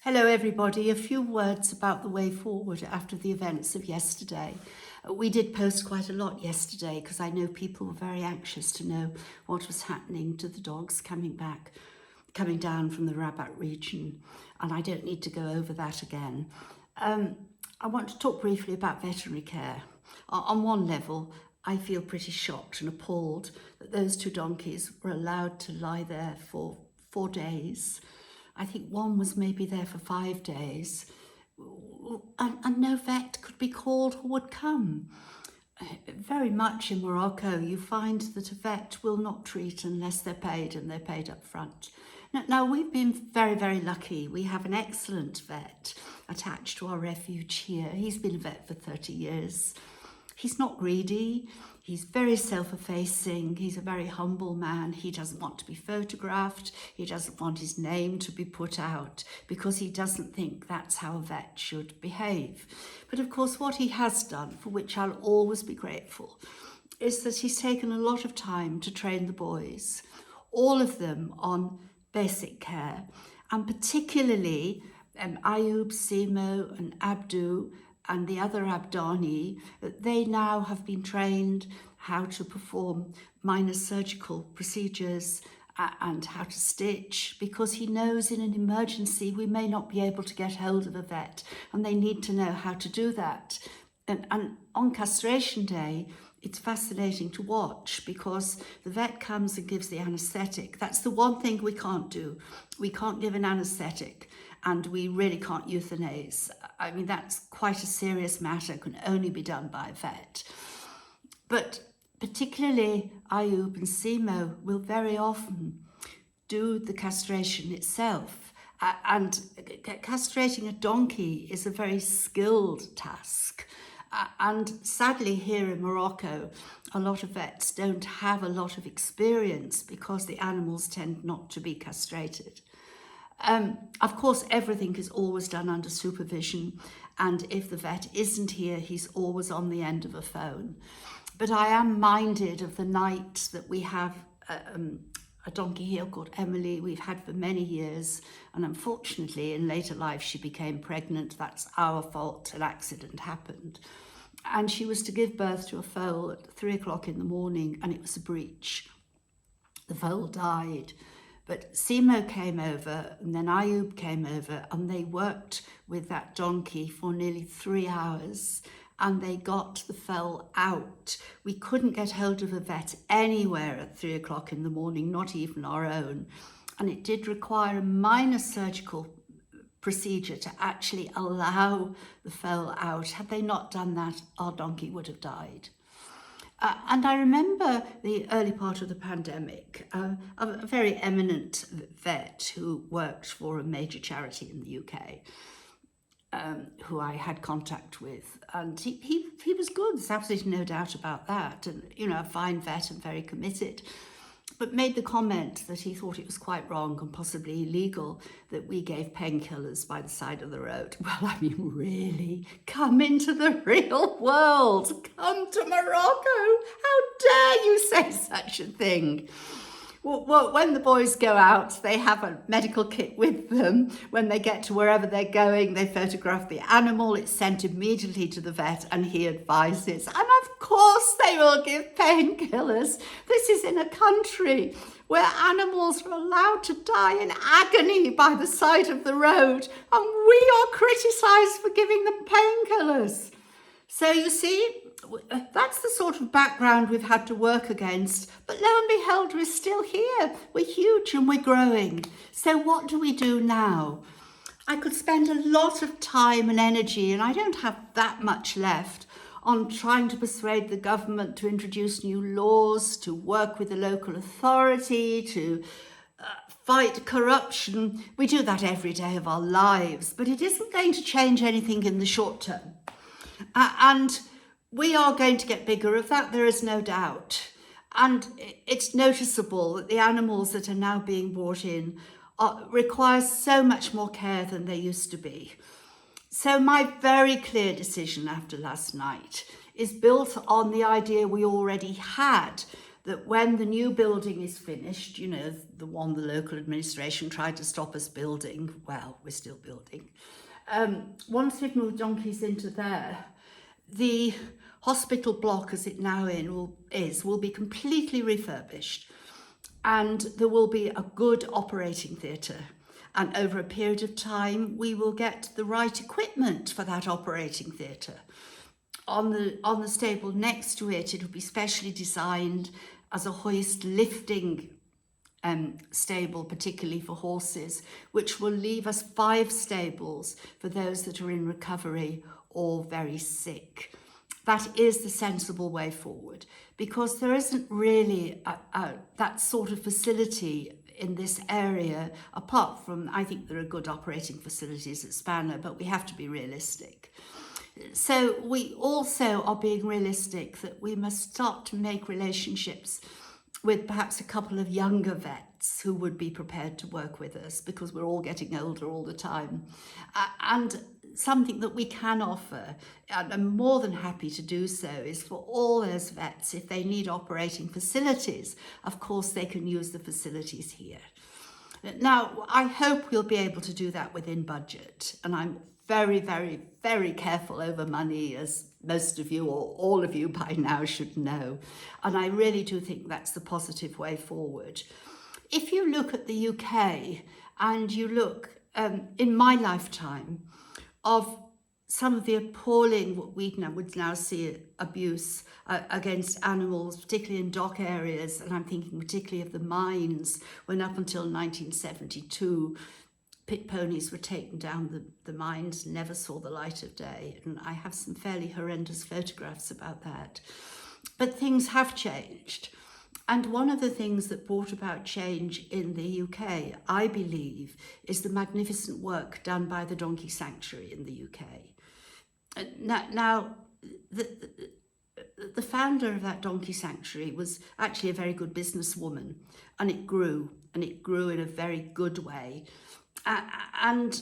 Hello everybody, a few words about the way forward after the events of yesterday. We did post quite a lot yesterday because I know people were very anxious to know what was happening to the dogs coming down from the Rabat region, and I don't need to go over that again. I want to talk briefly about veterinary care. On one level, I feel pretty shocked and appalled that those two donkeys were allowed to lie there for 4 days. I think one was maybe there for 5 days, and no vet could be called who would come. Very much in Morocco, you find that a vet will not treat unless they're paid, and they're paid up front. Now we've been very, very lucky. We have an excellent vet attached to our refuge here. He's been a vet for 30 years. He's not greedy. He's very self-effacing. He's a very humble man. He doesn't want to be photographed. He doesn't want his name to be put out because he doesn't think that's how a vet should behave. But of course, what he has done, for which I'll always be grateful, is that he's taken a lot of time to train the boys, all of them on basic care, and particularly Ayub, Simo and Abdu and the other Abdani. They now have been trained how to perform minor surgical procedures and how to stitch, because he knows in an emergency we may not be able to get hold of a vet, and they need to know how to do that. And on castration day, it's fascinating to watch because the vet comes and gives the anaesthetic. That's the one thing we can't do. We can't give an anaesthetic, and we really can't euthanize. I mean, that's quite a serious matter, can only be done by a vet. But particularly Ayub and Simo will very often do the castration itself. And castrating a donkey is a very skilled task. And sadly here in Morocco, a lot of vets don't have a lot of experience because the animals tend not to be castrated. Of course, everything is always done under supervision, and if the vet isn't here, he's always on the end of a phone. But I am minded of the night that we have a donkey here called Emily. We've had for many years, and unfortunately in later life she became pregnant. That's our fault. An accident happened, and she was to give birth to a foal at 3 o'clock in the morning, and it was a breech. The foal died. But Simo came over, and then Ayub came over, and they worked with that donkey for nearly 3 hours, and they got the foal out. We couldn't get hold of a vet anywhere at 3 o'clock in the morning, not even our own. And it did require a minor surgical procedure to actually allow the foal out. Had they not done that, our donkey would have died. And I remember the early part of the pandemic, a very eminent vet who worked for a major charity in the UK, who I had contact with, and he was good. There's absolutely no doubt about that, and a fine vet and very committed, but made the comment that he thought it was quite wrong and possibly illegal that we gave painkillers by the side of the road. Well, I mean, really, come into the real world. Come to Morocco. How dare you say such a thing? Well, when the boys go out, they have a medical kit with them. When they get to wherever they're going, they photograph the animal. It's sent immediately to the vet, and he advises. And of course they will give painkillers. This is in a country where animals are allowed to die in agony by the side of the road, and we are criticised for giving them painkillers. So you see, that's the sort of background we've had to work against. But lo and behold, we're still here. We're huge and we're growing. So what do we do now? I could spend a lot of time and energy, and I don't have that much left, on trying to persuade the government to introduce new laws, to work with the local authority, to fight corruption. We do that every day of our lives, but it isn't going to change anything in the short term. And we are going to get bigger, of that there is no doubt. And it's noticeable that the animals that are now being brought in require so much more care than they used to be. So my very clear decision after last night is built on the idea we already had, that when the new building is finished, you know, the one the local administration tried to stop us building, well, we're still building. Once we've moved donkeys into there, the hospital block as it now will be completely refurbished, and there will be a good operating theatre. And over a period of time, we will get the right equipment for that operating theatre. On the stable next to it, it'll be specially designed as a hoist lifting stable, particularly for horses, which will leave us 5 stables for those that are in recovery or very sick. That is the sensible way forward, because there isn't really that sort of facility in this area, apart from, I think there are good operating facilities at Spanner, but we have to be realistic. So we also are being realistic that we must start to make relationships with perhaps a couple of younger vets who would be prepared to work with us, because we're all getting older all the time. And something that we can offer, and I'm more than happy to do so, is for all those vets, if they need operating facilities, of course they can use the facilities here. Now, I hope we'll be able to do that within budget, and I'm very, very, very careful over money, as most of you or all of you by now should know. And I really do think that's the positive way forward. If you look at the UK and you look in my lifetime of some of the appalling, what we would now see abuse against animals, particularly in dock areas, and I'm thinking particularly of the mines, when up until 1972, pit ponies were taken down the mines, never saw the light of day. And I have some fairly horrendous photographs about that. But things have changed. And one of the things that brought about change in the UK, I believe, is the magnificent work done by the Donkey Sanctuary in the UK. Now, the founder of that Donkey Sanctuary was actually a very good businesswoman, and it grew in a very good way. And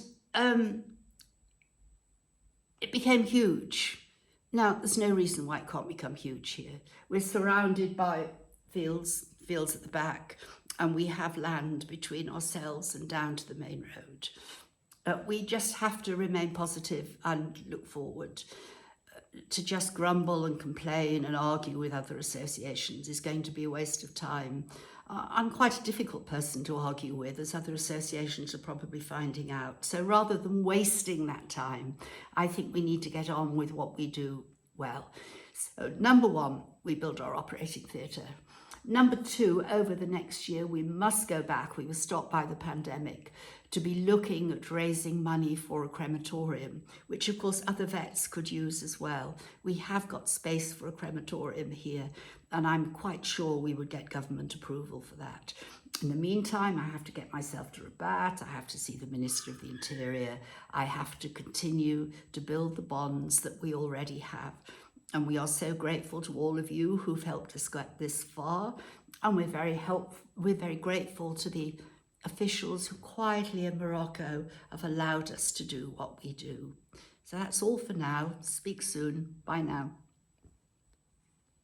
it became huge. Now, there's no reason why it can't become huge here. We're surrounded by fields at the back, and we have land between ourselves and down to the main road. We just have to remain positive and look forward. To just grumble and complain and argue with other associations is going to be a waste of time. I'm quite a difficult person to argue with, as other associations are probably finding out. So rather than wasting that time, I think we need to get on with what we do well. So number 1, we build our operating theatre. Number 2, over the next year, we must go back. We were stopped by the pandemic to be looking at raising money for a crematorium, which of course other vets could use as well. We have got space for a crematorium here, and I'm quite sure we would get government approval for that. In the meantime, I have to get myself to Rabat, I have to see the Minister of the Interior, I have to continue to build the bonds that we already have. And we are so grateful to all of you who've helped us get this far, and we're very grateful to the officials who quietly in Morocco have allowed us to do what we do. So that's all for now. Speak soon. Bye now.